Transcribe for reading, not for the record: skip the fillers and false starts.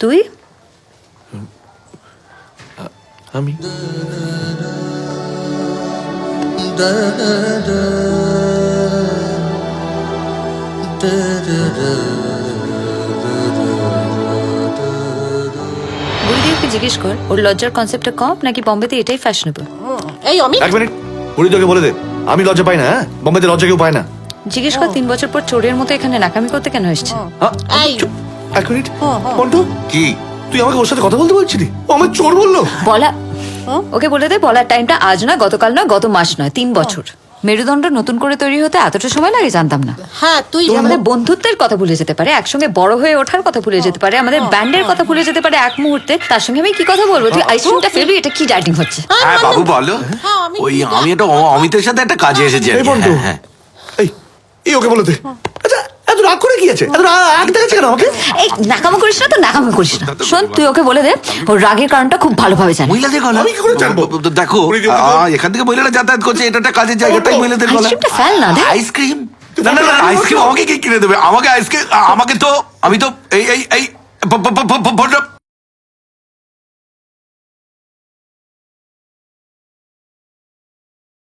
তুই? আমি বুড়িদেরকে জিজ্ঞেস কর ওর লজ্জার কনসেপ্টটা কম নাকি বম্বেতে এটাই ফ্যাশনেবল। এই অমিত, এক মিনিট, বুড়ি তোকে বলে দে আমি লজ্জা পাই না। হ্যাঁ, বোম্বেতে লজ্জা কেউ পায় না। জিজ্ঞেস কর 3 বছর পর চোরের মতো এখানে নাকামি করতে কেন এসছে। হ্যাঁ, এই। চুপ, এক মিনিট। হ্যাঁ, হ্যাঁ। পন্টু, কি তুই আমাকে ওর সাথে কথা বলতে বলছিলি? ও আমার চোর বললো। বলা ওকে বলে দে বলার টাইমটা আজ নয়, গতকাল নয়, গত মাস নয়, 3 বছর। মেরুদণ্ড নতুন করে তৈরি হতে এতটা সময় লাগে জানতাম না। হ্যাঁ তুই আমাদের বন্ধুত্বের কথা ভুলে যেতে পারে, একসঙ্গে বড় হয়ে ওঠার কথা ভুলে যেতে পারে, আমাদের ব্যান্ডের কথা ভুলে যেতে পারে এক মুহূর্তে। তার সঙ্গে আমি কি কথা বলবো? তুই আইসক্রিমটা ফেলবি, এটা কি ডাইটিং হচ্ছে? হ্যাঁ বাবু বলো। হ্যাঁ, আমি ওই ঠিক আমি একটা অমিতের সাথে একটা কাজে এসেছি আর এই কি। পন্টু, হ্যাঁ, এই এই ওকে বলে দে। আচ্ছা, এত রাগ করে কি আছে? এত রাগ দেখাচ্ছে কেন আমাকে? এই নাকামো করিস না তো, নাকামো করিস না। শোন, তুই ওকে বলে দে ওর রাগের কারণটা খুব ভালোভাবে জানি। মহিলাদের গলা আমি কি করে জানবো? দেখো উনি দিয়ে দিত। এখান থেকে মহিলারা যাতায়াত করছে, এটা একটা কাজের জায়গাটাই মহিলাদের গলা। আইসক্রিমটা ফেল না দে। আইসক্রিম না না না, আইসক্রিম আমাকে কে কিনে দেবে? আমাকে আইসক্রিম আমি তো এই